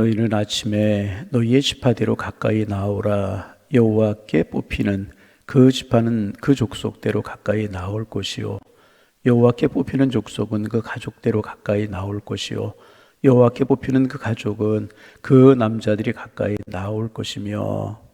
너희는 아침에 너희의 지파대로 가까이 나오라. 여호와께 뽑히는 그 지파는 그 족속대로 가까이 나올 것이요 여호와께 뽑히는 족속은 그 가족대로 가까이 나올 것이요 여호와께 뽑히는 그 가족은 그 남자들이 가까이 나올 것이며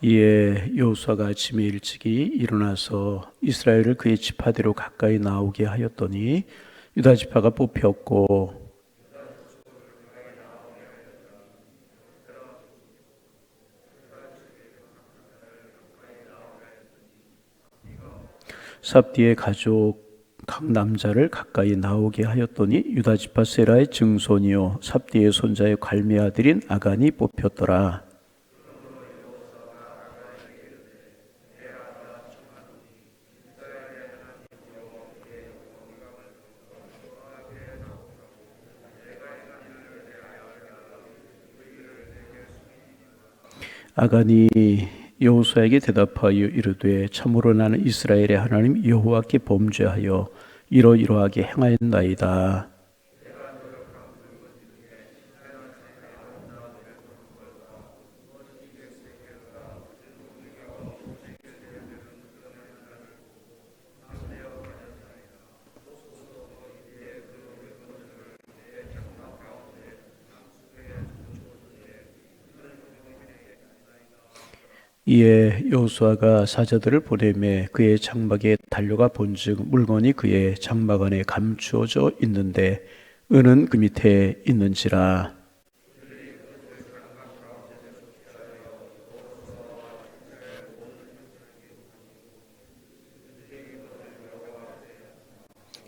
이에 여호수아가 아침에 일찍이 일어나서 이스라엘을 그의 지파대로 가까이 나오게 하였더니 유다 지파가 뽑혔고 삽디의 가족 각 남자를 가까이 나오게 하였더니 유다 지파 세라의 증손이요 삽디의 손자의 갈미 아들인 아간이 뽑혔더라. 아간이 여호수아에게 대답하여 이르되 참으로 나는 이스라엘의 하나님 여호와께 범죄하여 이러이러하게 행하였나이다. 이에 여호수아가 사자들을 보내매 그의 장막에 달려가 본즉 물건이 그의 장막 안에 감추어져 있는데 은은 그 밑에 있는지라.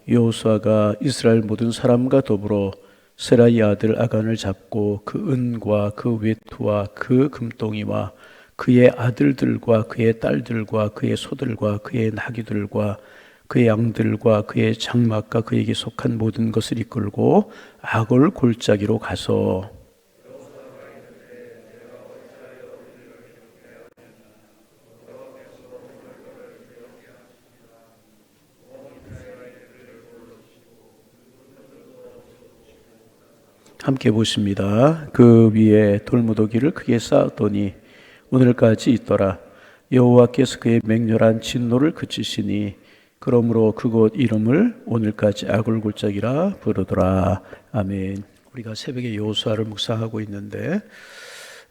여호수아가 이스라엘 모든 사람과 더불어 세라의 아들 아간을 잡고 그 은과 그 외투와 그 금덩이와 그의 아들들과 그의 딸들과 그의 소들과 그의 나귀들과 그의 양들과 그의 장막과 그에게 속한 모든 것을 이끌고 아골 골짜기로 가서 함께 보십니다. 그 위에 돌무더기를 크게 쌓았더니 오늘까지 있더라. 여호와께서 그의 맹렬한 진노를 그치시니 그러므로 그곳 이름을 오늘까지 아골골짜기라 부르더라. 아멘. 우리가 새벽에 여호수아를 묵상하고 있는데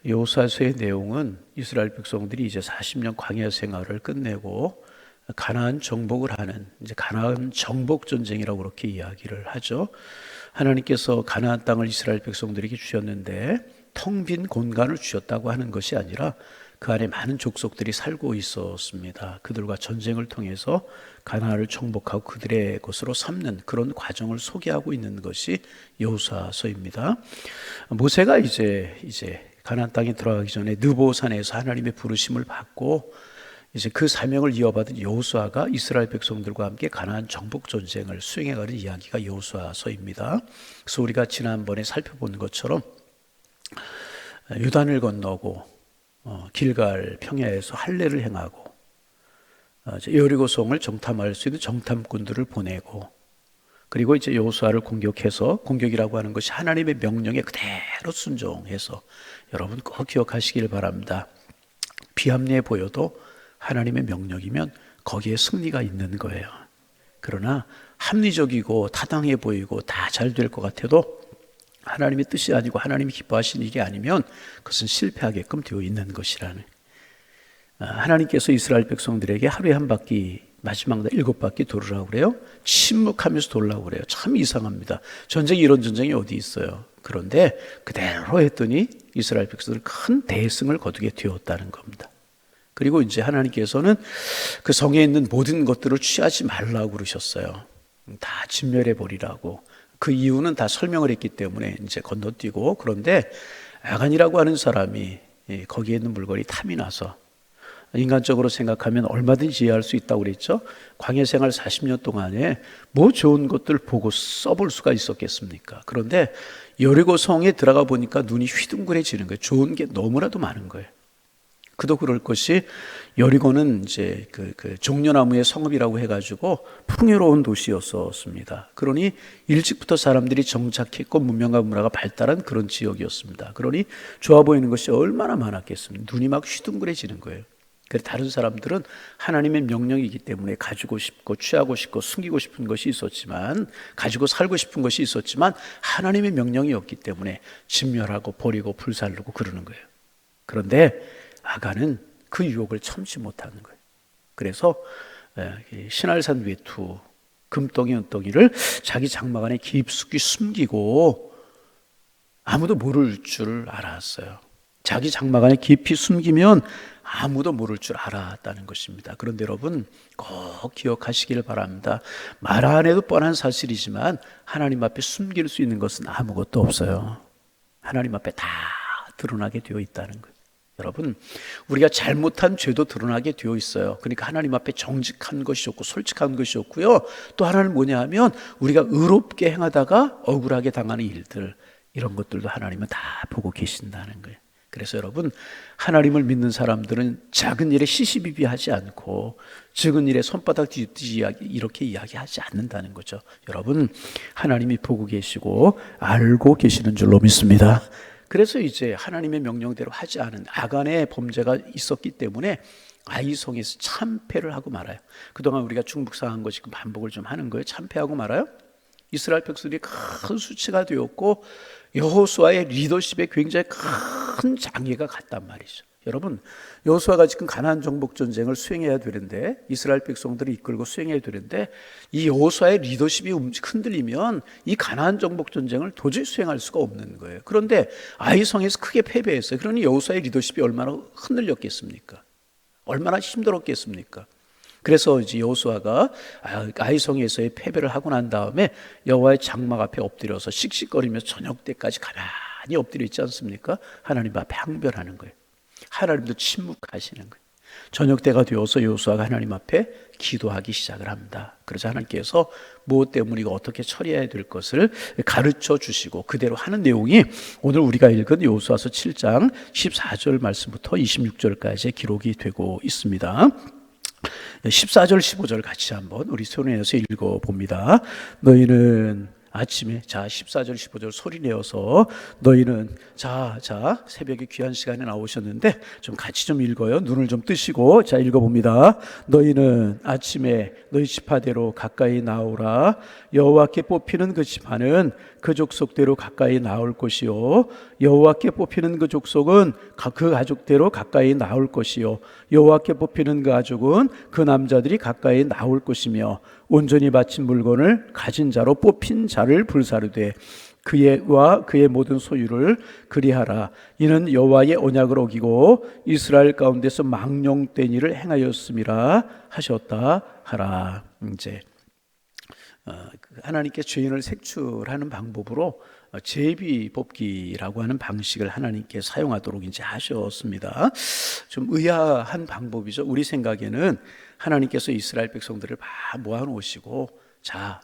여호수아서의 내용은 이스라엘 백성들이 이제 40년 광야 생활을 끝내고 가나안 정복을 하는 이제 가나안 정복 전쟁이라고 그렇게 이야기를 하죠. 하나님께서 가나안 땅을 이스라엘 백성들에게 주셨는데 텅 빈 공간을 주셨다고 하는 것이 아니라 그 안에 많은 족속들이 살고 있었습니다. 그들과 전쟁을 통해서 가나안을 정복하고 그들의 것으로 삼는 그런 과정을 소개하고 있는 것이 여호수아서입니다. 모세가 이제 가나안 땅에 들어가기 전에 느보산에서 하나님의 부르심을 받고 이제 그 사명을 이어받은 여호수아가 이스라엘 백성들과 함께 가나안 정복 전쟁을 수행해가는 이야기가 여호수아서입니다. 그래서 우리가 지난번에 살펴본 것처럼 요단을 건너고 길갈 평야에서 할례를 행하고 여리고성을 정탐할 수 있는 정탐꾼들을 보내고 그리고 이제 여호수아를 공격해서 공격이라고 하는 것이 하나님의 명령에 그대로 순종해서 여러분 꼭 기억하시길 바랍니다. 비합리해 보여도 하나님의 명령이면 거기에 승리가 있는 거예요. 그러나 합리적이고 타당해 보이고 다 잘 될 것 같아도 하나님의 뜻이 아니고 하나님이 기뻐하시는 일이 아니면 그것은 실패하게끔 되어 있는 것이라는. 하나님께서 이스라엘 백성들에게 하루에 한 바퀴 마지막 날 7바퀴 돌으라고 그래요. 침묵하면서 돌라고 그래요. 참 이상합니다. 전쟁이 이런 전쟁이 어디 있어요. 그런데 그대로 했더니 이스라엘 백성들은 큰 대승을 거두게 되었다는 겁니다. 그리고 이제 하나님께서는 그 성에 있는 모든 것들을 취하지 말라고 그러셨어요. 다 진멸해 버리라고. 그 이유는 다 설명을 했기 때문에 이제 건너뛰고, 그런데 아간이라고 하는 사람이 거기에 있는 물건이 탐이 나서 인간적으로 생각하면 얼마든지 이해할 수 있다고 그랬죠. 광야 생활 40년 동안에 뭐 좋은 것들 보고 써볼 수가 있었겠습니까? 그런데 여리고 성에 들어가 보니까 눈이 휘둥그레지는 거예요. 좋은 게 너무나도 많은 거예요. 그도 그럴 것이 여리고는 이제 그 종려나무의 성읍이라고 해가지고 풍요로운 도시였었습니다. 그러니 일찍부터 사람들이 정착했고 문명과 문화가 발달한 그런 지역이었습니다. 그러니 좋아 보이는 것이 얼마나 많았겠습니까? 눈이 막 휘둥그레지는 거예요. 그래서 다른 사람들은 하나님의 명령이기 때문에 가지고 싶고 취하고 싶고 숨기고 싶은 것이 있었지만, 가지고 살고 싶은 것이 있었지만 하나님의 명령이었기 때문에 진멸하고 버리고 불살르고 그러는 거예요. 그런데 아간은 그 유혹을 참지 못하는 거예요. 그래서 신할산 외투 금덩이 은덩이를 자기 장막 안에 깊숙이 숨기고 아무도 모를 줄 알았어요. 자기 장막 안에 깊이 숨기면 아무도 모를 줄 알았다는 것입니다. 그런데 여러분 꼭 기억하시길 바랍니다. 말 안 해도 뻔한 사실이지만 하나님 앞에 숨길 수 있는 것은 아무것도 없어요. 하나님 앞에 다 드러나게 되어 있다는 거예요. 여러분, 우리가 잘못한 죄도 드러나게 되어 있어요. 그러니까 하나님 앞에 정직한 것이 없고 솔직한 것이 없고요. 또 하나는 뭐냐 하면 우리가 의롭게 행하다가 억울하게 당하는 일들, 이런 것들도 하나님은 다 보고 계신다는 거예요. 그래서 여러분, 하나님을 믿는 사람들은 작은 일에 시시비비하지 않고 적은 일에 손바닥 뒤집듯이 이렇게 이야기하지 않는다는 거죠. 여러분, 하나님이 보고 계시고 알고 계시는 줄로 믿습니다. 그래서 이제 하나님의 명령대로 하지 않은 아간의 범죄가 있었기 때문에 아이성에서 참패를 하고 말아요. 그동안 우리가 중복상한 것이 반복을 좀 하는 거예요. 참패하고 말아요. 이스라엘 백성들이 큰 수치가 되었고 여호수아의 리더십에 굉장히 큰 장애가 갔단 말이죠. 여러분, 여호수아가 지금 가나안 정복 전쟁을 수행해야 되는데, 이스라엘 백성들을 이끌고 수행해야 되는데, 이 여호수아의 리더십이 흔들리면 이 가나안 정복 전쟁을 도저히 수행할 수가 없는 거예요. 그런데 아이성에서 크게 패배했어요. 그러니 여호수아의 리더십이 얼마나 흔들렸겠습니까? 얼마나 힘들었겠습니까? 그래서 이제 여호수아가 아이성에서의 패배를 하고 난 다음에 여호와의 장막 앞에 엎드려서 씩씩거리며 저녁 때까지 가만히 엎드려 있지 않습니까? 하나님 앞에 항변하는 거예요. 하나님도 침묵하시는 거예요. 저녁 때가 되어서 여호수아가 하나님 앞에 기도하기 시작을 합니다. 그래서 하나님께서 무엇 때문에 이거 어떻게 처리해야 될 것을 가르쳐 주시고 그대로 하는 내용이 오늘 우리가 읽은 여호수아서 7장 14절 말씀부터 26절까지 기록이 되고 있습니다. 14절 15절 같이 한번 우리 손에서 읽어봅니다. 너희는 아침에 14절 15절 소리 내어서 너희는 새벽에 귀한 시간에 나오셨는데 좀 같이 좀 읽어요. 눈을 좀 뜨시고 읽어봅니다. 너희는 아침에 너희 지파대로 가까이 나오라. 여호와께 뽑히는 그 지파는 그 족속대로 가까이 나올 것이요 여호와께 뽑히는 그 족속은 그 가족대로 가까이 나올 것이요 여호와께 뽑히는 그 가족은 그 남자들이 가까이 나올 것이며 온전히 바친 물건을 가진 자로 뽑힌 자를 불사르되 그의와 그의 모든 소유를 그리하라. 이는 여호와의 언약을 어기고 이스라엘 가운데서 망령된 일을 행하였음이라 하셨다 하라. 이제 하나님께 죄인을 색출하는 방법으로 제비 뽑기라고 하는 방식을 하나님께 사용하도록 이제 하셨습니다. 좀 의아한 방법이죠. 우리 생각에는 하나님께서 이스라엘 백성들을 다 모아놓으시고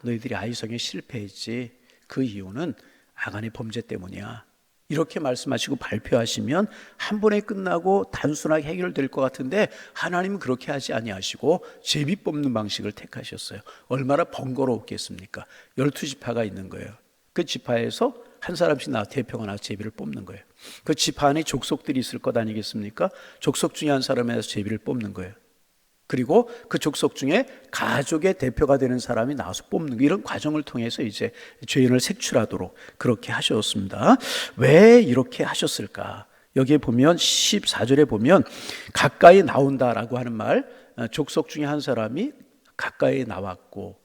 너희들이 아이성에 실패했지 그 이유는 아간의 범죄 때문이야 이렇게 말씀하시고 발표하시면 한 번에 끝나고 단순하게 해결될 것 같은데 하나님은 그렇게 하지 아니하시고 제비 뽑는 방식을 택하셨어요. 얼마나 번거로웠겠습니까? 12지파가 있는 거예요. 그 지파에서 한 사람씩 대표가 나와서 제비를 뽑는 거예요. 그 지파 안에 족속들이 있을 것 아니겠습니까? 족속 중에 한 사람에서 제비를 뽑는 거예요. 그리고 그 족속 중에 가족의 대표가 되는 사람이 나와서 뽑는 이런 과정을 통해서 이제 죄인을 색출하도록 그렇게 하셨습니다. 왜 이렇게 하셨을까? 여기에 보면 14절에 보면 가까이 나온다라고 하는 말, 족속 중에 한 사람이 가까이 나왔고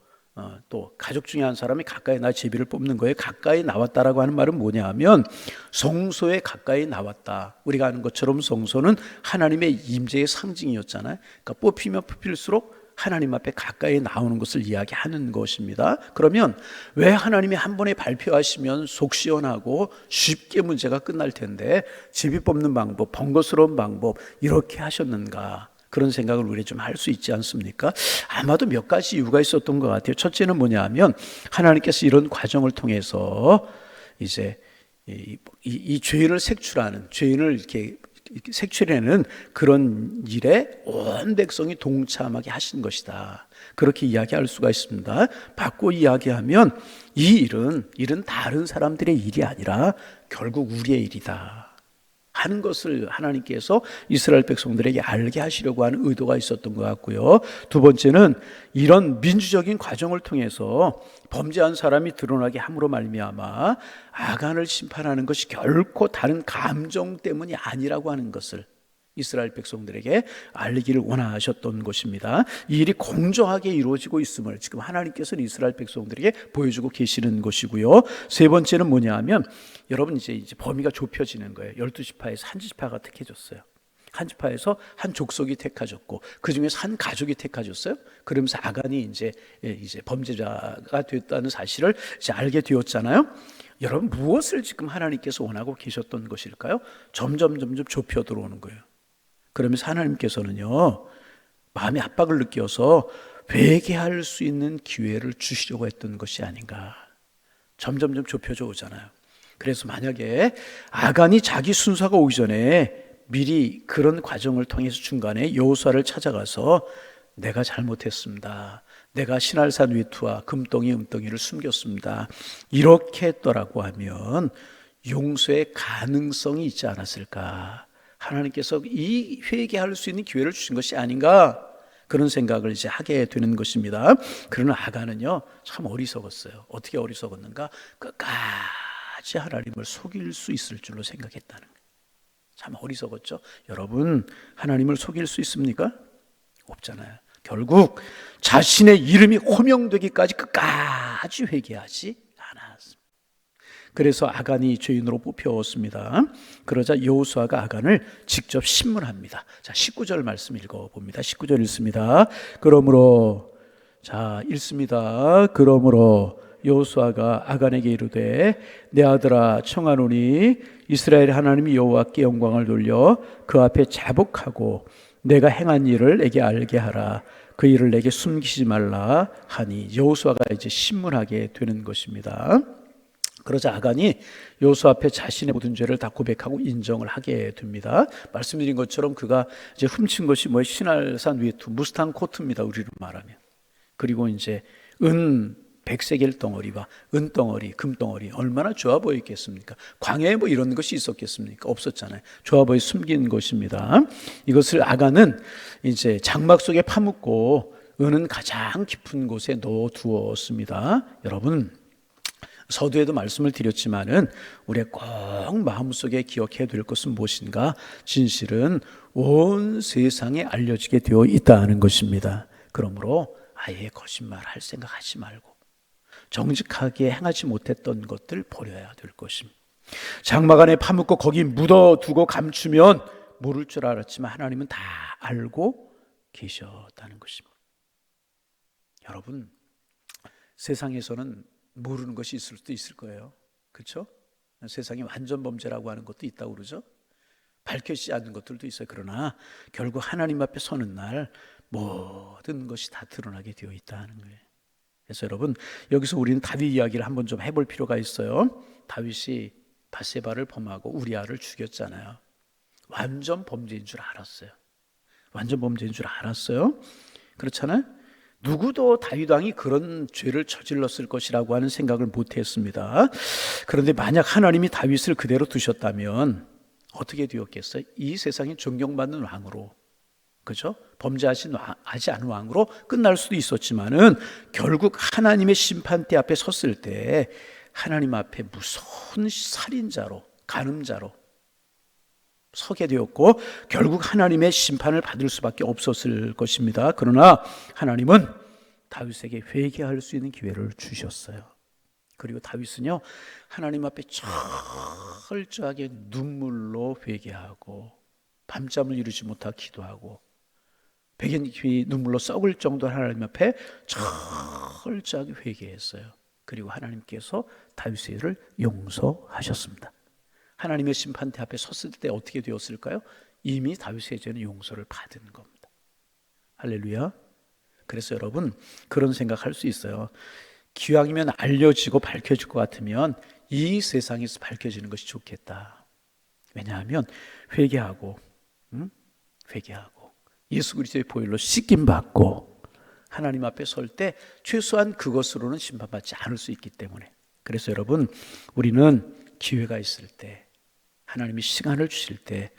또 가족 중에 한 사람이 가까이 나 제비를 뽑는 거예요. 가까이 나왔다라고 하는 말은 뭐냐 하면 성소에 가까이 나왔다. 우리가 아는 것처럼 성소는 하나님의 임재의 상징이었잖아요. 그러니까 뽑히면 뽑힐수록 하나님 앞에 가까이 나오는 것을 이야기하는 것입니다. 그러면 왜 하나님이 한 번에 발표하시면 속 시원하고 쉽게 문제가 끝날 텐데 제비 뽑는 방법, 번거스러운 방법 이렇게 하셨는가? 그런 생각을 우리 좀 할 수 있지 않습니까? 아마도 몇 가지 이유가 있었던 것 같아요. 첫째는 뭐냐 하면 하나님께서 이런 과정을 통해서 이제 이 죄인을 색출하는, 죄인을 이렇게 색출해내는 그런 일에 온 백성이 동참하게 하신 것이다. 그렇게 이야기할 수가 있습니다. 바꿔 이야기하면 이 일은 다른 사람들의 일이 아니라 결국 우리의 일이다 하는 것을 하나님께서 이스라엘 백성들에게 알게 하시려고 하는 의도가 있었던 것 같고요. 두 번째는 이런 민주적인 과정을 통해서 범죄한 사람이 드러나게 함으로 말미암아 아간을 심판하는 것이 결코 다른 감정 때문이 아니라고 하는 것을 이스라엘 백성들에게 알리기를 원하셨던 것입니다. 이 일이 공정하게 이루어지고 있음을 지금 하나님께서는 이스라엘 백성들에게 보여주고 계시는 것이고요. 세 번째는 뭐냐 하면 여러분 이제 범위가 좁혀지는 거예요. 12지파에서 한 지파가 택해졌어요. 한 지파에서 한 족속이 택해졌고 그 중에서 한 가족이 택해졌어요. 그러면서 아간이 이제 범죄자가 됐다는 사실을 이제 알게 되었잖아요. 여러분 무엇을 지금 하나님께서 원하고 계셨던 것일까요? 점점 좁혀 들어오는 거예요. 그러면서 하나님께서는요 마음의 압박을 느껴서 회개할 수 있는 기회를 주시려고 했던 것이 아닌가. 점점 좁혀져 오잖아요. 그래서 만약에 아간이 자기 순서가 오기 전에 미리 그런 과정을 통해서 중간에 여호수아를 찾아가서 내가 잘못했습니다. 내가 신할산 외투와 금덩이 은덩이를 숨겼습니다. 이렇게 했더라고 하면 용서의 가능성이 있지 않았을까. 하나님께서 이 회개할 수 있는 기회를 주신 것이 아닌가, 그런 생각을 이제 하게 되는 것입니다. 그러나 아간은요 참 어리석었어요. 어떻게 어리석었는가? 끝까지 하나님을 속일 수 있을 줄로 생각했다는 거예요. 참 어리석었죠. 여러분 하나님을 속일 수 있습니까? 없잖아요. 결국 자신의 이름이 호명되기까지 끝까지 회개하지 않았습니다. 그래서 아간이 죄인으로 뽑혀왔습니다. 그러자 여호수아가 아간을 직접 신문합니다. 자, 19절 말씀 읽어봅니다. 19절 읽습니다. 그러므로 여호수아가 아간에게 이르되 내 아들아 청하노니 이스라엘 하나님 여호와께 영광을 돌려 그 앞에 자복하고 내가 행한 일을 내게 알게 하라. 그 일을 내게 숨기지 말라 하니 여호수아가 이제 신문하게 되는 것입니다. 그러자 아간이 여호수아 앞에 자신의 모든 죄를 다 고백하고 인정을 하게 됩니다. 말씀드린 것처럼 그가 이제 훔친 것이 신할산 외투, 무스탕 코트입니다. 우리로 말하면. 그리고 이제 백세겔 덩어리와 은덩어리, 금덩어리, 얼마나 좋아 보였겠습니까? 광야에 이런 것이 있었겠습니까? 없었잖아요. 좋아 보여 숨긴 것입니다. 이것을 아간은 이제 장막 속에 파묻고 은은 가장 깊은 곳에 넣어 두었습니다. 여러분, 서두에도 말씀을 드렸지만은 우리의 꼭 마음속에 기억해야 될 것은 무엇인가? 진실은 온 세상에 알려지게 되어 있다는 것입니다. 그러므로 아예 거짓말할 생각하지 말고 정직하게 행하지 못했던 것들 버려야 될 것입니다. 장막 안에 파묻고 거기 묻어두고 감추면 모를 줄 알았지만 하나님은 다 알고 계셨다는 것입니다. 여러분, 세상에서는 모르는 것이 있을 수도 있을 거예요. 그렇죠? 세상에 완전 범죄라고 하는 것도 있다고 그러죠. 밝혀지지 않는 것들도 있어요. 그러나 결국 하나님 앞에 서는 날 모든 것이 다 드러나게 되어 있다는 거예요. 그래서 여러분, 여기서 우리는 다윗 이야기를 한번 좀 해볼 필요가 있어요. 다윗이 바세바를 범하고 우리아를 죽였잖아요. 완전 범죄인 줄 알았어요. 완전 범죄인 줄 알았어요. 그렇잖아요. 누구도 다윗 왕이 그런 죄를 저질렀을 것이라고 하는 생각을 못했습니다. 그런데 만약 하나님이 다윗을 그대로 두셨다면 어떻게 되었겠어요? 이 세상에 존경받는 왕으로, 그죠? 범죄하지 않은 왕으로 끝날 수도 있었지만은 결국 하나님의 심판대 앞에 섰을 때 하나님 앞에 무서운 살인자로, 간음자로 서게 되었고 결국 하나님의 심판을 받을 수밖에 없었을 것입니다. 그러나 하나님은 다윗에게 회개할 수 있는 기회를 주셨어요. 그리고 다윗은요, 하나님 앞에 철저하게 눈물로 회개하고 밤잠을 이루지 못하고 기도하고 백연잎이 눈물로 썩을 정도로 하나님 앞에 철저하게 회개했어요. 그리고 하나님께서 다윗의 일을 용서하셨습니다. 하나님의 심판대 앞에 섰을 때 어떻게 되었을까요? 이미 다윗의 죄는 용서를 받은 겁니다. 할렐루야. 그래서 여러분 그런 생각할 수 있어요. 기왕이면 알려지고 밝혀질 것 같으면 이 세상에서 밝혀지는 것이 좋겠다. 왜냐하면 회개하고 회개하고 예수 그리스도의 보혈로 씻김 받고 하나님 앞에 설 때 최소한 그것으로는 심판받지 않을 수 있기 때문에. 그래서 여러분 우리는 기회가 있을 때, 하나님이 시간을 주실 때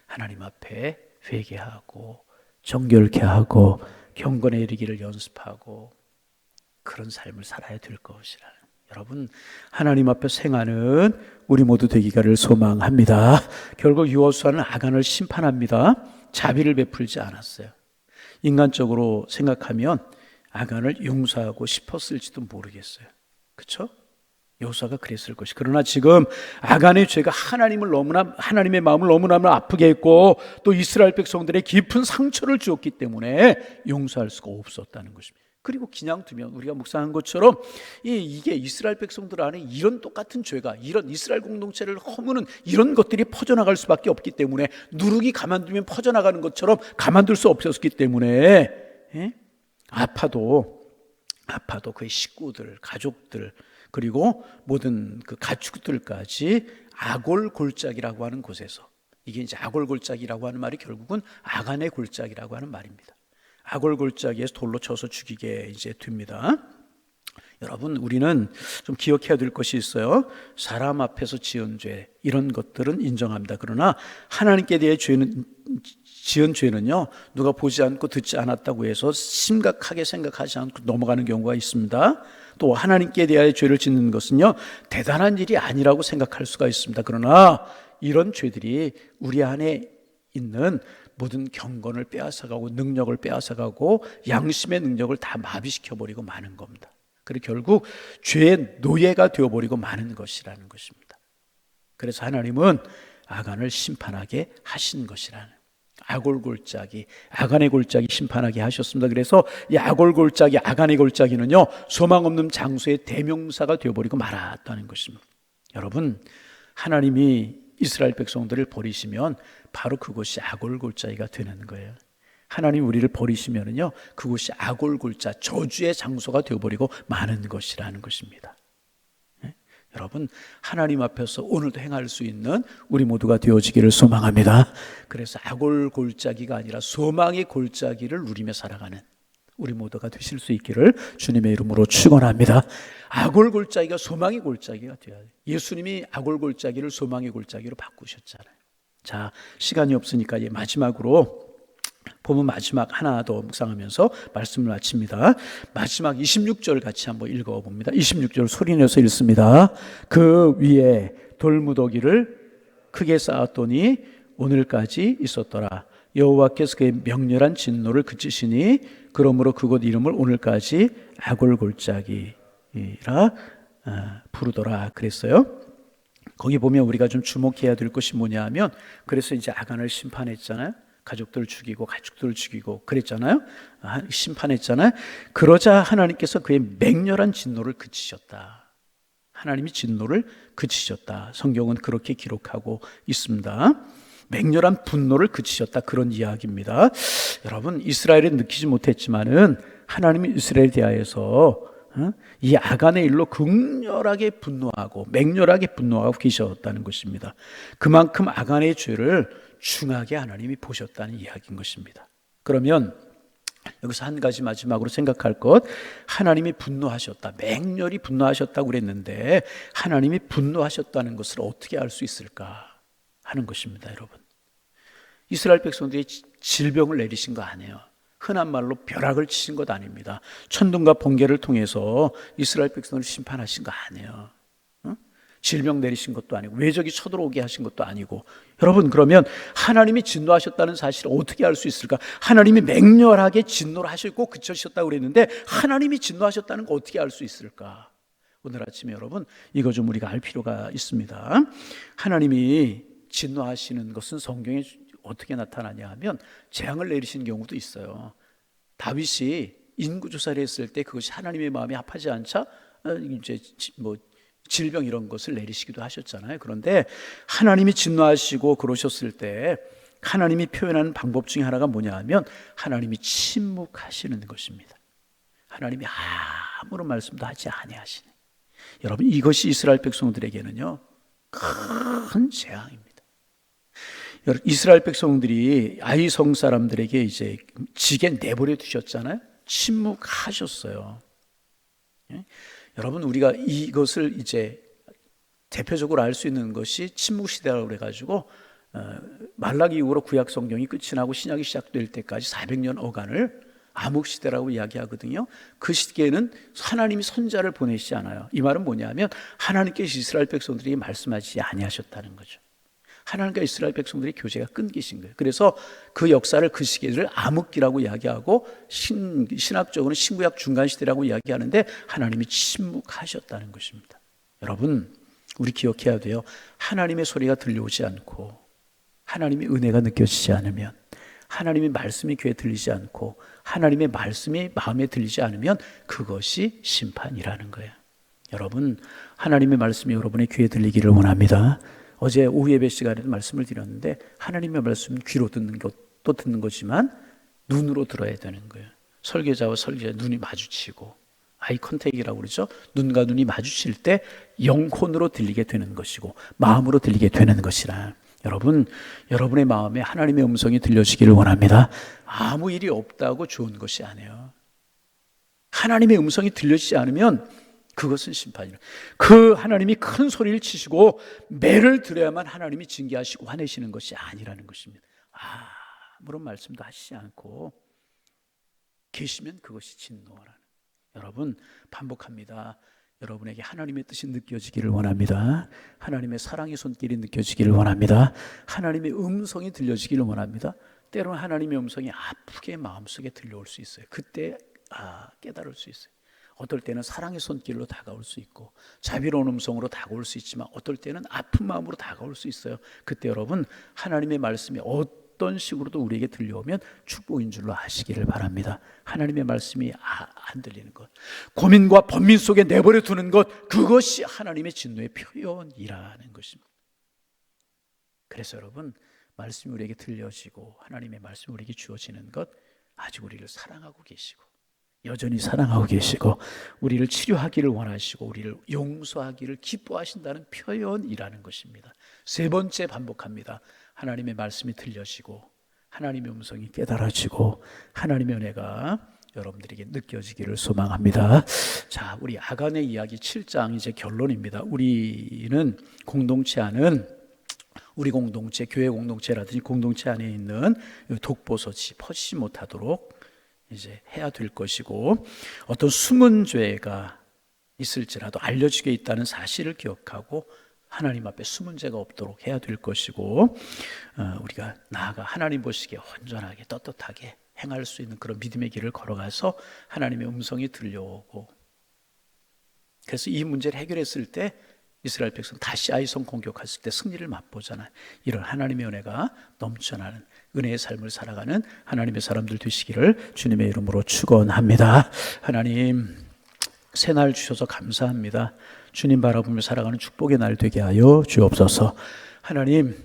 하나님 앞에 회개하고 정결케 하고 경건에 이르기를 연습하고 그런 삶을 살아야 될 것이라. 여러분 하나님 앞에 생하는 우리 모두 되기를 소망합니다. 결국 여호수아는 아간을 심판합니다. 자비를 베풀지 않았어요. 인간적으로 생각하면 아간을 용서하고 싶었을지도 모르겠어요. 그렇죠? 여호수아가 그랬을 것이. 그러나 지금 아간의 죄가 하나님의 마음을 너무나 아프게 했고 또 이스라엘 백성들의 깊은 상처를 주었기 때문에 용서할 수가 없었다는 것입니다. 그리고 그냥 두면 우리가 묵상한 것처럼 이게 이스라엘 백성들 안에 이런 똑같은 죄가, 이런 이스라엘 공동체를 허무는 이런 것들이 퍼져나갈 수밖에 없기 때문에, 누룩이 가만두면 퍼져나가는 것처럼 가만둘 수 없었기 때문에 아파도 그의 식구들, 가족들, 그리고 모든 그 가축들까지 아골 골짜기라고 하는 곳에서, 이게 이제 아골 골짜기라고 하는 말이 결국은 아간의 골짜기라고 하는 말입니다. 아골 골짜기에서 돌로 쳐서 죽이게 이제 됩니다. 여러분 우리는 좀 기억해야 될 것이 있어요. 사람 앞에서 지은 죄, 이런 것들은 인정합니다. 그러나 하나님께 대해 지은 죄는요, 누가 보지 않고 듣지 않았다고 해서 심각하게 생각하지 않고 넘어가는 경우가 있습니다. 또 하나님께 대하여 죄를 짓는 것은요, 대단한 일이 아니라고 생각할 수가 있습니다. 그러나 이런 죄들이 우리 안에 있는 모든 경건을 빼앗아가고 능력을 빼앗아가고 양심의 능력을 다 마비시켜버리고 마는 겁니다. 그리고 결국 죄의 노예가 되어버리고 마는 것이라는 것입니다. 그래서 하나님은 아간을 심판하게 하신 것이라는, 아골 골짜기, 아간의 골짜기 심판하게 하셨습니다. 그래서 이 아골 골짜기, 아간의 골짜기는요, 소망 없는 장소의 대명사가 되어버리고 말았다는 것입니다. 여러분 하나님이 이스라엘 백성들을 버리시면 바로 그곳이 아골 골짜기가 되는 거예요. 하나님 우리를 버리시면은요, 그곳이 아골 골짜, 저주의 장소가 되어버리고 마는 것이라는 것입니다. 여러분 하나님 앞에서 오늘도 행할 수 있는 우리 모두가 되어지기를 소망합니다. 그래서 아골 골짜기가 아니라 소망의 골짜기를 누리며 살아가는 우리 모두가 되실 수 있기를 주님의 이름으로 축원합니다. 아골 골짜기가 소망의 골짜기가 되어야 돼요. 예수님이 아골 골짜기를 소망의 골짜기로 바꾸셨잖아요. 자, 시간이 없으니까 마지막으로 보면 마지막 하나 더 묵상하면서 말씀을 마칩니다. 마지막 26절 같이 한번 읽어봅니다. 26절 소리내서 읽습니다. 그 위에 돌무더기를 크게 쌓았더니 오늘까지 있었더라. 여호와께서 그의 명렬한 진노를 그치시니 그러므로 그곳 이름을 오늘까지 아골 골짜기라 부르더라 그랬어요. 거기 보면 우리가 좀 주목해야 될 것이 뭐냐 하면, 그래서 이제 아간을 심판했잖아요. 가족들을 죽이고 가축들을 죽이고 그랬잖아요. 심판했잖아요. 그러자 하나님께서 그의 맹렬한 진노를 그치셨다. 하나님이 진노를 그치셨다. 성경은 그렇게 기록하고 있습니다. 맹렬한 분노를 그치셨다, 그런 이야기입니다. 여러분 이스라엘은 느끼지 못했지만은 하나님이 이스라엘에 대하여서 이 아간의 일로 극렬하게 분노하고 맹렬하게 분노하고 계셨다는 것입니다. 그만큼 아간의 죄를 중하게 하나님이 보셨다는 이야기인 것입니다. 그러면 여기서 한 가지 마지막으로 생각할 것, 하나님이 분노하셨다, 맹렬히 분노하셨다고 그랬는데 하나님이 분노하셨다는 것을 어떻게 알 수 있을까 하는 것입니다. 여러분 이스라엘 백성들이 질병을 내리신 거 아니에요. 흔한 말로 벼락을 치신 것 아닙니다. 천둥과 번개를 통해서 이스라엘 백성을 심판하신 거 아니에요. 질병 내리신 것도 아니고 외적이 쳐들어오게 하신 것도 아니고. 여러분 그러면 하나님이 진노하셨다는 사실을 어떻게 알 수 있을까? 하나님이 맹렬하게 진노를 하셨고 그치셨다고 그랬는데 하나님이 진노하셨다는 거 어떻게 알 수 있을까? 오늘 아침에 여러분 이거 좀 우리가 알 필요가 있습니다. 하나님이 진노하시는 것은 성경에 어떻게 나타나냐 하면 재앙을 내리시는 경우도 있어요. 다윗이 인구조사를 했을 때 그것이 하나님의 마음에 합하지 않자 이제 질병 이런 것을 내리시기도 하셨잖아요. 그런데 하나님이 진노하시고 그러셨을 때 하나님이 표현하는 방법 중에 하나가 뭐냐 하면 하나님이 침묵하시는 것입니다. 하나님이 아무런 말씀도 하지 아니하시네. 여러분, 이것이 이스라엘 백성들에게는요 큰 재앙입니다. 이스라엘 백성들이 아이성 사람들에게 이제 지게 내버려 두셨잖아요. 침묵하셨어요. 여러분, 우리가 이것을 이제 대표적으로 알 수 있는 것이 침묵 시대라고 그래가지고 말라기 이후로 구약 성경이 끝이 나고 신약이 시작될 때까지 400년 어간을 암흑 시대라고 이야기하거든요. 그 시기에는 하나님이 선자를 보내시지 않아요. 이 말은 뭐냐면 하나님께서 이스라엘 백성들에게 말씀하지 아니하셨다는 거죠. 하나님과 이스라엘 백성들의 교제가 끊기신 거예요. 그래서 그 역사를, 그 시기를 암흑기라고 이야기하고 신학적으로는 신구약 중간 시대라고 이야기하는데 하나님이 침묵하셨다는 것입니다. 여러분, 우리 기억해야 돼요. 하나님의 소리가 들려오지 않고 하나님의 은혜가 느껴지지 않으면, 하나님의 말씀이 귀에 들리지 않고 하나님의 말씀이 마음에 들리지 않으면 그것이 심판이라는 거예요. 여러분, 하나님의 말씀이 여러분의 귀에 들리기를 원합니다. 어제 오후 예배 시간에도 말씀을 드렸는데 하나님의 말씀은 귀로 듣는 것도 듣는 거지만 눈으로 들어야 되는 거예요. 설교자와 설교자 눈이 마주치고, 아이 컨택이라고 그러죠. 눈과 눈이 마주칠 때 영혼으로 들리게 되는 것이고 마음으로 들리게 되는 것이라. 여러분, 여러분의 마음에 하나님의 음성이 들려지기를 원합니다. 아무 일이 없다고 좋은 것이 아니에요. 하나님의 음성이 들려지지 않으면 그것은 심판이라. 그 하나님이 큰 소리를 치시고 매를 들어야만 하나님이 징계하시고 화내시는 것이 아니라는 것입니다. 아무런 말씀도 하시지 않고 계시면 그것이 진노라는. 여러분, 반복합니다. 여러분에게 하나님의 뜻이 느껴지기를 원합니다. 하나님의 사랑의 손길이 느껴지기를 원합니다. 하나님의 음성이 들려지기를 원합니다. 때로는 하나님의 음성이 아프게 마음속에 들려올 수 있어요. 그때 깨달을 수 있어요. 어떨 때는 사랑의 손길로 다가올 수 있고 자비로운 음성으로 다가올 수 있지만 어떨 때는 아픈 마음으로 다가올 수 있어요. 그때 여러분, 하나님의 말씀이 어떤 식으로도 우리에게 들려오면 축복인 줄로 아시기를 바랍니다. 하나님의 말씀이 안 들리는 것, 고민과 번민 속에 내버려 두는 것, 그것이 하나님의 진노의 표현이라는 것입니다. 그래서 여러분, 말씀이 우리에게 들려지고 하나님의 말씀이 우리에게 주어지는 것, 아직 우리를 사랑하고 계시고 여전히 사랑하고 계시고 우리를 치료하기를 원하시고 우리를 용서하기를 기뻐하신다는 표현이라는 것입니다. 세 번째 반복합니다. 하나님의 말씀이 들려지고 하나님의 음성이 깨달아지고 하나님의 은혜가 여러분들에게 느껴지기를 소망합니다. 자, 우리 아간의 이야기 7장 이제 결론입니다. 우리는 공동체 안은 우리 공동체, 교회 공동체라든지 공동체 안에 있는 독보소지 퍼지지 못하도록 이제 해야 될 것이고, 어떤 숨은 죄가 있을지라도 알려지게 있다는 사실을 기억하고 하나님 앞에 숨은 죄가 없도록 해야 될 것이고, 우리가 나아가 하나님 보시기에 온전하게 떳떳하게 행할 수 있는 그런 믿음의 길을 걸어가서 하나님의 음성이 들려오고, 그래서 이 문제를 해결했을 때 이스라엘 백성 다시 아이성 공격했을 때 승리를 맛보잖아요. 이런 하나님의 은혜가 넘쳐나는 은혜의 삶을 살아가는 하나님의 사람들 되시기를 주님의 이름으로 축원합니다. 하나님, 새날 주셔서 감사합니다. 주님 바라보며 살아가는 축복의 날 되게 하여 주옵소서. 하나님,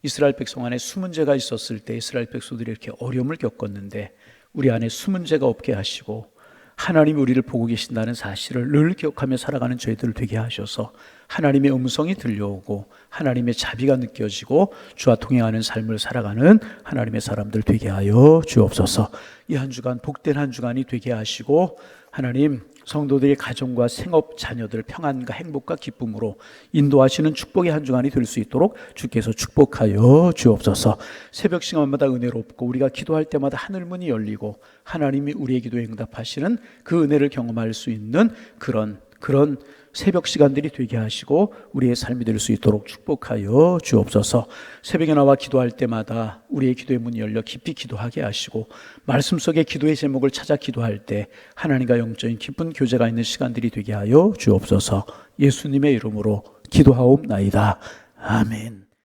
이스라엘 백성 안에 숨은 죄가 있었을 때 이스라엘 백성들이 이렇게 어려움을 겪었는데 우리 안에 숨은 죄가 없게 하시고 하나님이 우리를 보고 계신다는 사실을 늘 기억하며 살아가는 저희들 되게 하셔서 하나님의 음성이 들려오고 하나님의 자비가 느껴지고 주와 동행하는 삶을 살아가는 하나님의 사람들 되게 하여 주옵소서. 이 한 주간 복된 한 주간이 되게 하시고 하나님, 성도들의 가정과 생업, 자녀들 평안과 행복과 기쁨으로 인도하시는 축복의 한 주간이 될 수 있도록 주께서 축복하여 주옵소서. 새벽 시간마다 은혜롭고 우리가 기도할 때마다 하늘문이 열리고 하나님이 우리의 기도에 응답하시는 그 은혜를 경험할 수 있는 그런 새벽 시간들이 되게 하시고 우리의 삶이 될 수 있도록 축복하여 주옵소서. 새벽에 나와 기도할 때마다 우리의 기도의 문이 열려 깊이 기도하게 하시고 말씀 속의 기도의 제목을 찾아 기도할 때 하나님과 영적인 깊은 교제가 있는 시간들이 되게 하여 주옵소서. 예수님의 이름으로 기도하옵나이다. 아멘.